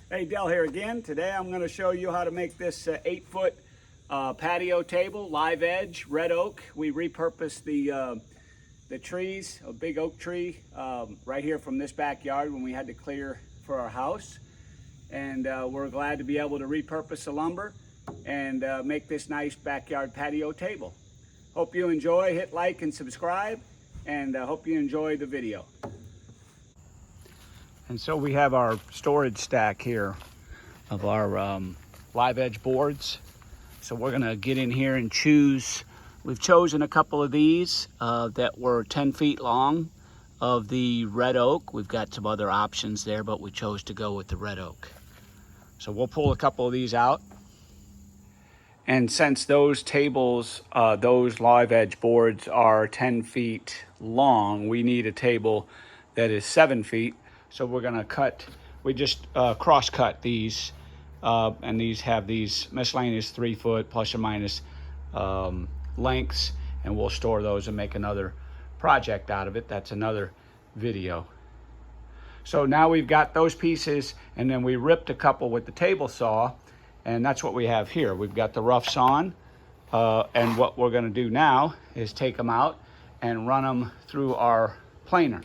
Hey, Del here again. Today I'm going to show you how to make this 8-foot patio table, live edge, red oak. We repurposed the trees, a big oak tree right here from this backyard when we had to clear for our house. And we're glad to be able to repurpose the lumber and make this nice backyard patio table. Hope you enjoy. Hit like and subscribe, and hope you enjoy the video. And so we have our storage stack here of our live edge boards. So we're gonna get in here and choose. We've chosen a couple of these that were 10 feet long of the red oak. We've got some other options there, but we chose to go with the red oak. So we'll pull a couple of these out. And since those tables, those live edge boards are 10 feet long, we need a table that is 7 feet. So we're gonna we just cross cut these, and these have these miscellaneous 3 foot plus or minus lengths, and we'll store those and make another project out of it. That's another video. So now we've got those pieces, and then we ripped a couple with the table saw, and that's what we have here. We've got the rough sawn, and what we're gonna do now is take them out and run them through our planer.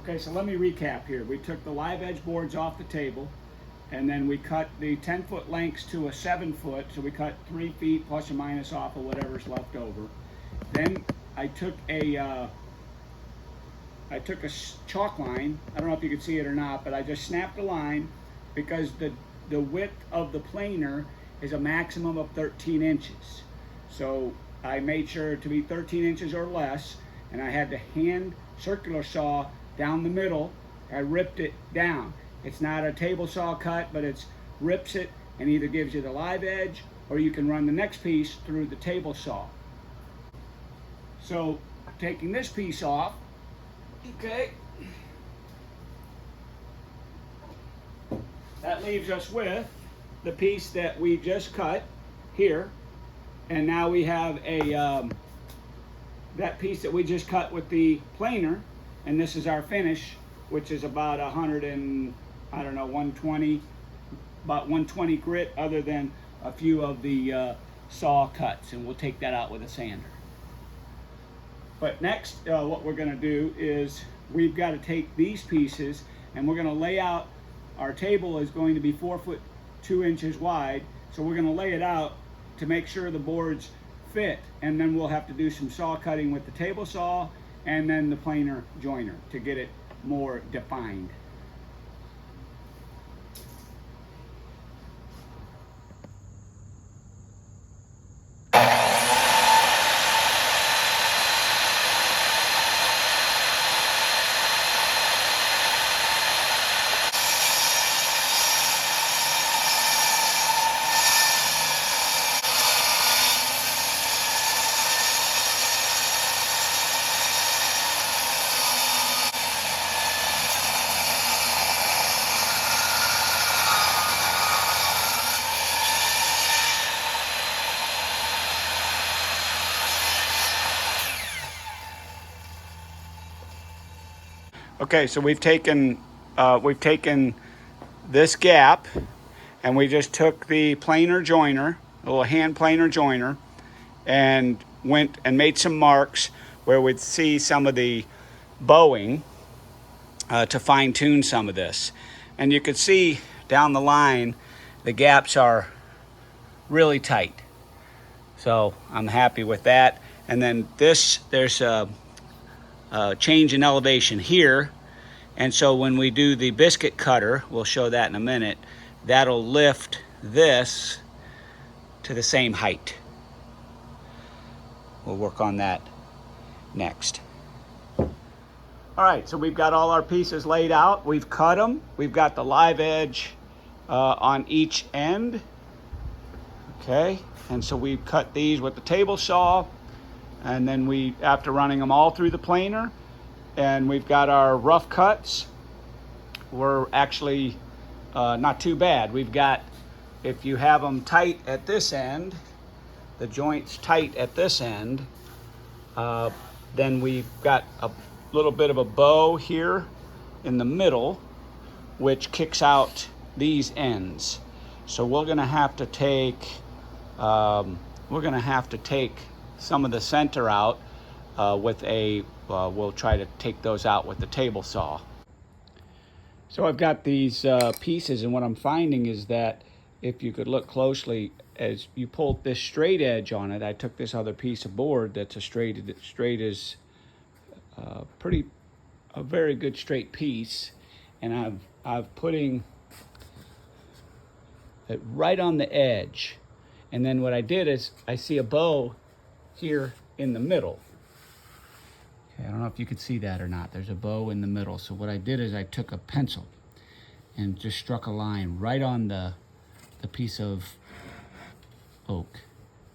Okay, so let me recap here. We took the live edge boards off the table, and then we cut the 10-foot lengths to a 7-foot, so we cut 3 feet plus or minus off of whatever's left over. Then I took a chalk line. I don't know if you can see it or not, but I just snapped a line because the width of the planer is a maximum of 13 inches. So I made sure to be 13 inches or less, and I had to hand circular saw down the middle. I ripped it down. It's not a table saw cut, but it rips it and either gives you the live edge, or you can run the next piece through the table saw. So taking this piece off, okay, that leaves us with the piece that we just cut here, and now we have a that piece that we just cut with the planer. And this is our finish, which is about 120, about 120 grit, other than a few of the saw cuts, and we'll take that out with a sander. But next, what we're gonna do is we've got to take these pieces, and we're gonna lay out, our table is going to be 4 foot 2 inches wide, so we're gonna lay it out to make sure the boards fit, and then we'll have to do some saw cutting with the table saw and then the planer joiner to get it more defined. Okay, so we've taken this gap, and we just took the planer joiner, a little hand planer joiner, and went and made some marks where we'd see some of the bowing to fine tune some of this. And you could see down the line, the gaps are really tight. So I'm happy with that. And then this, there's a change in elevation here. And so when we do the biscuit cutter, we'll show that in a minute, that'll lift this to the same height. We'll work on that next. All right, so we've got all our pieces laid out. We've cut them. We've got the live edge on each end. Okay, and so we've cut these with the table saw, and then we, after running them all through the planer, and we've got our rough cuts. We're actually not too bad. We've got, if you have them tight at this end, the joints tight at this end, then we've got a little bit of a bow here in the middle, which kicks out these ends. So we're gonna have to take some of the center out with a, we'll try to take those out with the table saw. So I've got these pieces, and what I'm finding is that if you could look closely, as you pull this straight edge on it, I took this other piece of board that's a straight is a very good straight piece, and I've putting it right on the edge. And then what I did is I see a bow here in the middle. Okay, I don't know if you could see that or not. There's a bow in the middle. So what I did is I took a pencil and just struck a line right on the piece of oak.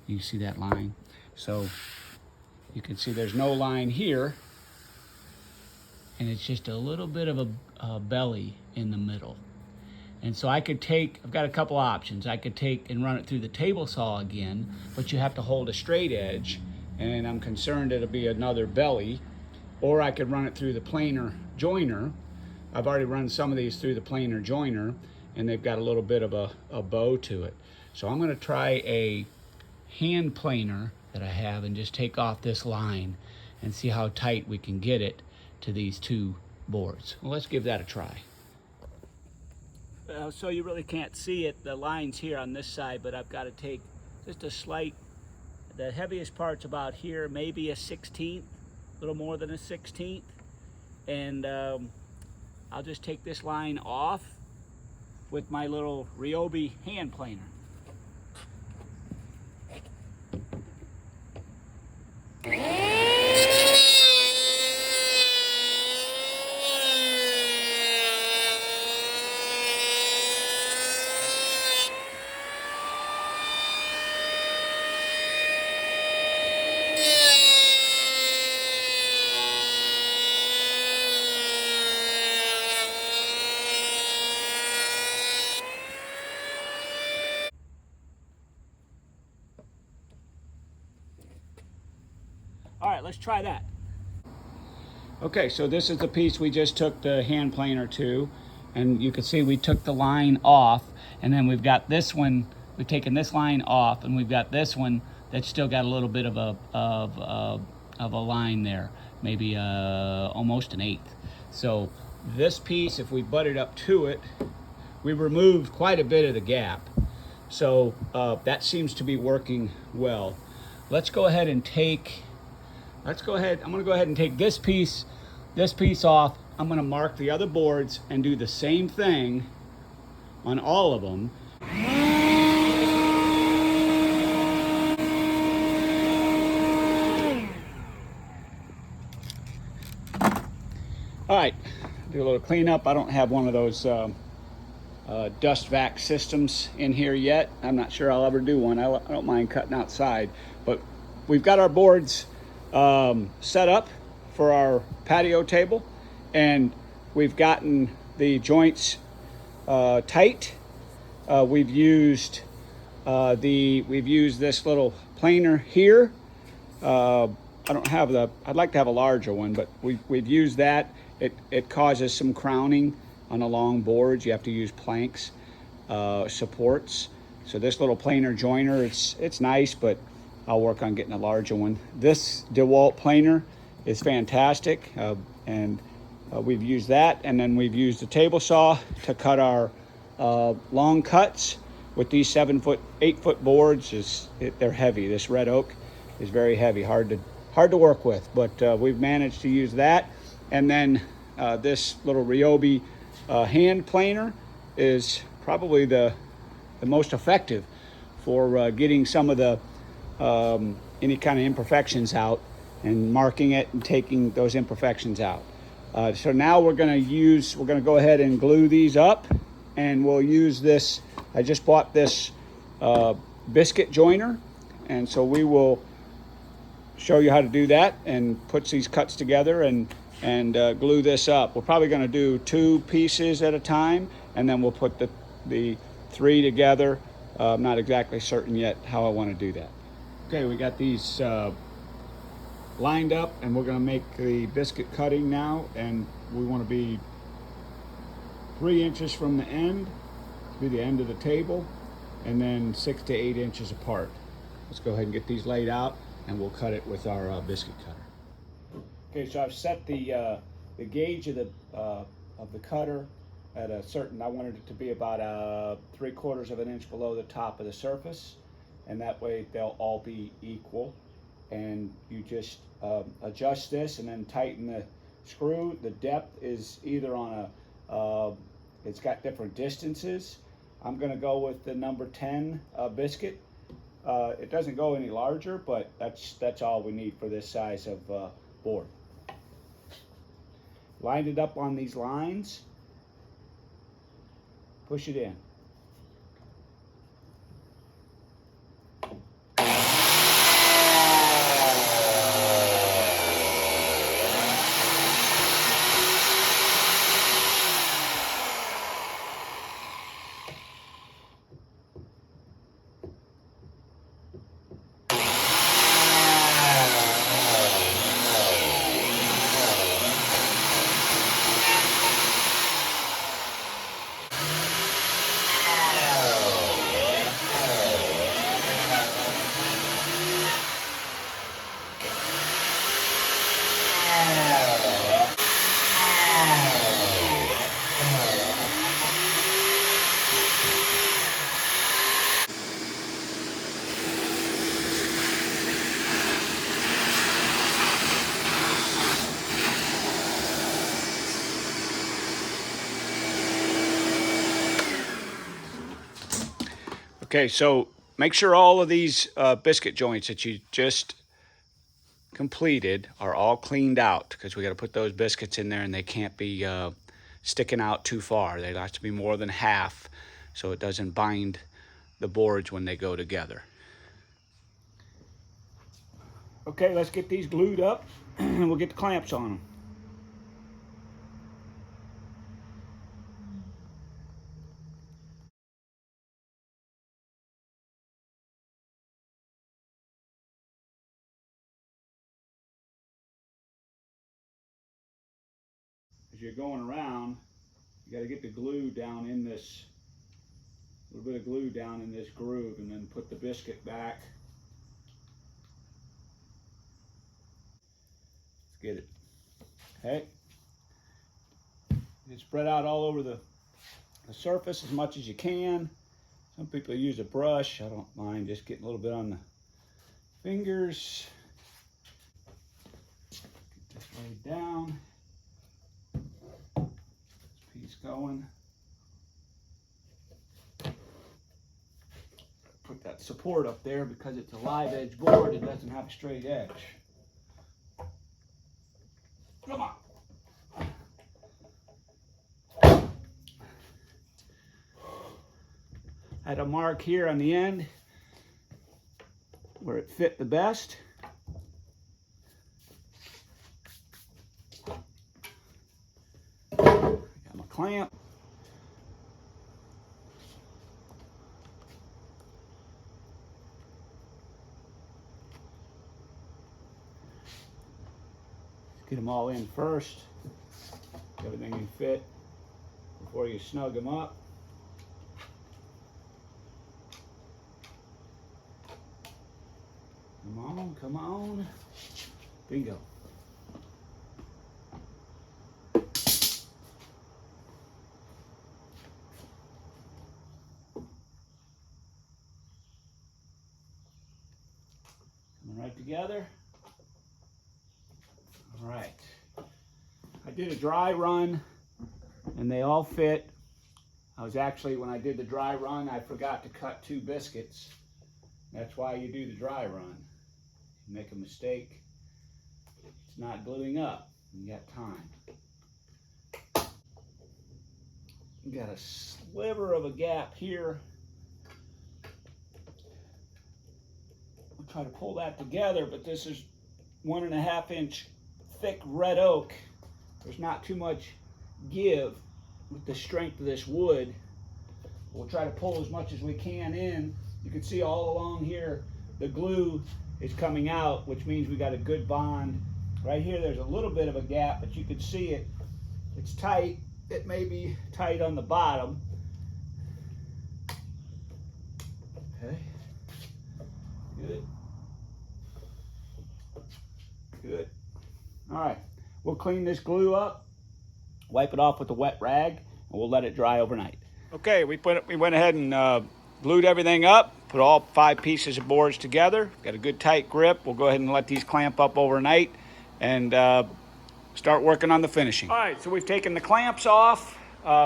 You see that line? So you can see there's no line here, and it's just a little bit of a belly in the middle. And so I could take, I've got a couple options. I could take and run it through the table saw again, but you have to hold a straight edge, and I'm concerned it'll be another belly. Or I could run it through the planer joiner. I've already run some of these through the planer joiner, and they've got a little bit of a bow to it. So I'm gonna try a hand planer that I have and just take off this line and see how tight we can get it to these two boards. Well, let's give that a try. So you really can't see it, the line's here on this side, but I've got to take just a slight, the heaviest part's about here, maybe a 1/16, a little more than a 1/16. And I'll just take this line off with my little Ryobi hand planer. All right, let's try that. Okay, so this is the piece we just took the hand planer to, and you can see we took the line off, and then we've got this one, we've taken this line off, and we've got this one that's still got a little bit of a line there, maybe almost 1/8. So this piece, if we butt it up to it, we removed quite a bit of the gap. So that seems to be working well. Let's go ahead and take, I'm gonna go ahead and take this piece off. I'm gonna mark the other boards and do the same thing on all of them. All right, do a little cleanup. I don't have one of those dust vac systems in here yet. I'm not sure I'll ever do one. I don't mind cutting outside, but we've got our boards set up for our patio table, and we've gotten the joints tight. We've used this little planer here. I don't have I'd like to have a larger one, but we've used that. It causes some crowning on the long boards. You have to use planks, supports. So this little planer joiner, it's nice, but I'll work on getting a larger one. This DeWalt planer is fantastic, and we've used that, and then we've used the table saw to cut our long cuts with these 7-foot, 8-foot boards, they're heavy. This red oak is very heavy, hard to work with, but we've managed to use that. And then this little Ryobi hand planer is probably the most effective for getting some of the any kind of imperfections out and marking it and taking those imperfections out. So now we're going to go ahead and glue these up, and we'll use this. I just bought this Biscuit joiner, and so we will show you how to do that and put these cuts together and glue this up. We're probably going to do 2 pieces at a time, and then we'll put the 3 together. I'm not exactly certain yet how I want to do that. Okay, we got these lined up, and we're going to make the biscuit cutting now, and we want to be 3 inches from the end to the end of the table, and then 6 to 8 inches apart. Let's go ahead and get these laid out, and we'll cut it with our biscuit cutter. Okay, so I've set the gauge of the cutter at a certain. I wanted it to be about 3/4 of an inch below the top of the surface, and that way they'll all be equal. And you just adjust this and then tighten the screw. The depth is either on it's got different distances. I'm going to go with the number 10 biscuit. It doesn't go any larger, but that's all we need for this size of board. Line it up on these lines. Push it in. Okay, so make sure all of these biscuit joints that you just completed are all cleaned out, because we got to put those biscuits in there, and they can't be sticking out too far. They have to be more than half so it doesn't bind the boards when they go together. Okay, let's get these glued up and we'll get the clamps on them. As you're going around, you got to get the glue down in this, a little bit of glue down in this groove, and then put the biscuit back. Let's get it. Okay. Get it spread out all over the surface as much as you can. Some people use a brush. I don't mind just getting a little bit on the fingers. Get this laid down. This piece going. Put that support up there because it's a live edge board. It doesn't have a straight edge. Come on. I had a mark here on the end where it fit the best. Got my clamp. Get them all in first. Everything can fit before you snug them up. Come on, come on. Bingo. it together. All right. I did a dry run and they all fit. I was actually, when I did the dry run, I forgot to cut 2 biscuits. That's why you do the dry run. You make a mistake, it's not gluing up. You got time. You got a sliver of a gap here. I'll try to pull that together, but this is 1.5 inch thick red oak. There's not too much give with the strength of this wood. We'll try to pull as much as we can in. You can see all along here, the glue is coming out, which means we got a good bond. Right here, there's a little bit of a gap, but you can see it. It's tight. It may be tight on the bottom. Okay. Good. Good. All right. We'll clean this glue up, wipe it off with a wet rag, and we'll let it dry overnight. Okay, we went ahead and glued everything up, put all 5 pieces of boards together, got a good tight grip. We'll go ahead and let these clamp up overnight and start working on the finishing. All right, so we've taken the clamps off.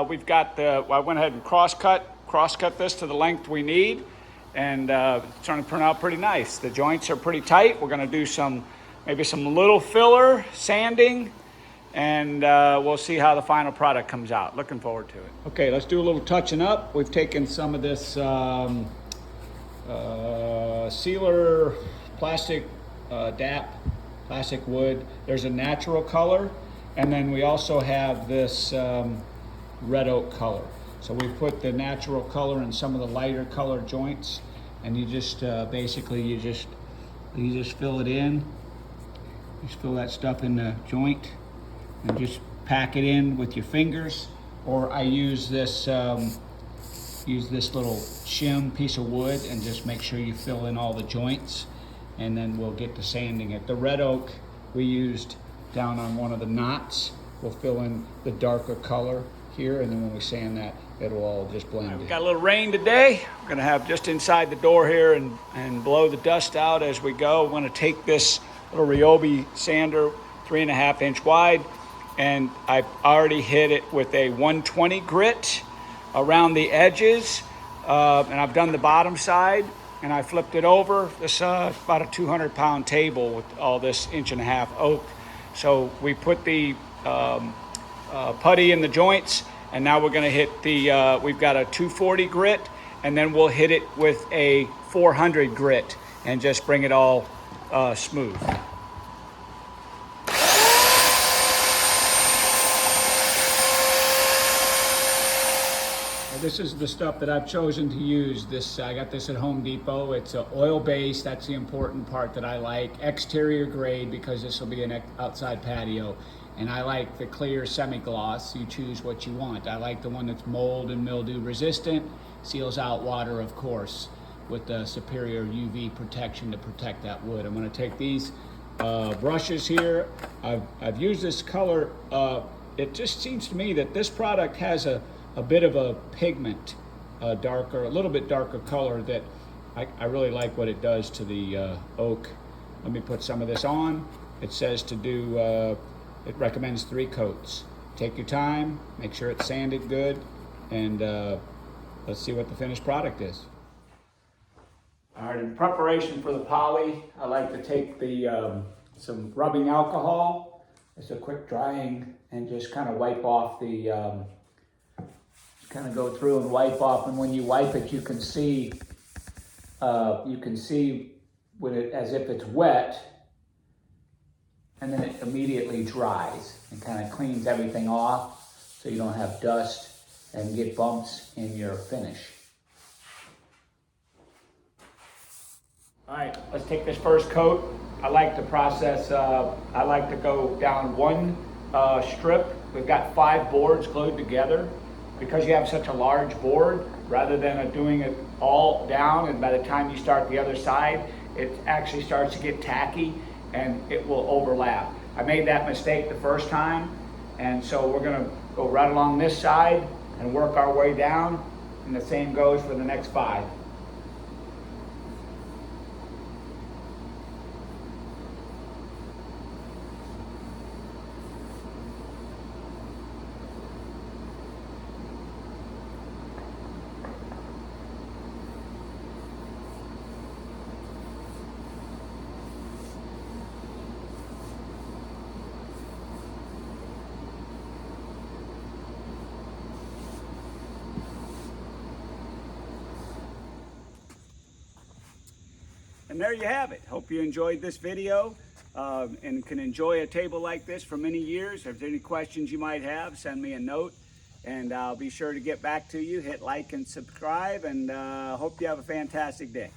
We've got I went ahead and cross-cut this to the length we need, and it's starting to turn out pretty nice. The joints are pretty tight. We're gonna do maybe some little filler sanding, and we'll see how the final product comes out. Looking forward to it. Okay, let's do a little touching up. We've taken some of this sealer plastic DAP, plastic wood. There's a natural color, and then we also have this red oak color. So we put the natural color in some of the lighter color joints, and you just basically you just fill it in. Just fill that stuff in the joint and just pack it in with your fingers. Or I use this little shim piece of wood and just make sure you fill in all the joints, and then we'll get to sanding it. The red oak we used down on one of the knots. We'll fill in the darker color here, and then when we sand that, it'll all just blend in. We've got a little rain today. We're gonna have just inside the door here and blow the dust out as we go. I'm gonna take this little Ryobi sander, 3.5 inch wide, and I've already hit it with a 120 grit around the edges, and I've done the bottom side, and I flipped it over. This about a 200-pound table with all this 1.5 inch oak. So we put the putty in the joints, and now we're gonna hit the, we've got a 240 grit, and then we'll hit it with a 400 grit and just bring it all smooth. This is the stuff that I've chosen to use. I got this at Home Depot. It's oil-based. That's the important part that I like. Exterior grade, because this will be an outside patio. And I like the clear semi-gloss. You choose what you want. I like the one that's mold and mildew resistant, seals out water, of course, with the superior UV protection to protect that wood. I'm gonna take these brushes here. I've used this color. It just seems to me that this product has a bit of a pigment, a little bit darker color that I really like what it does to the oak. Let me put some of this on. It says to do, it recommends 3 coats. Take your time, make sure it's sanded good, and let's see what the finished product is. All right, in preparation for the poly, I like to take the some rubbing alcohol. It's a quick drying, and just kind of wipe off the, kind of go through and wipe off. And when you wipe it, you can see when it, as if it's wet, and then it immediately dries and kind of cleans everything off, so you don't have dust and get bumps in your finish. All right, let's take this first coat. I like the process, I like to go down one strip. We've got 5 boards glued together. Because you have such a large board, rather than doing it all down, and by the time you start the other side, it actually starts to get tacky and it will overlap. I made that mistake the first time, and so we're gonna go right along this side and work our way down, and the same goes for the next 5. And there you have it. Hope you enjoyed this video and can enjoy a table like this for many years. If there's any questions you might have, send me a note and I'll be sure to get back to you. Hit like and subscribe, and hope you have a fantastic day.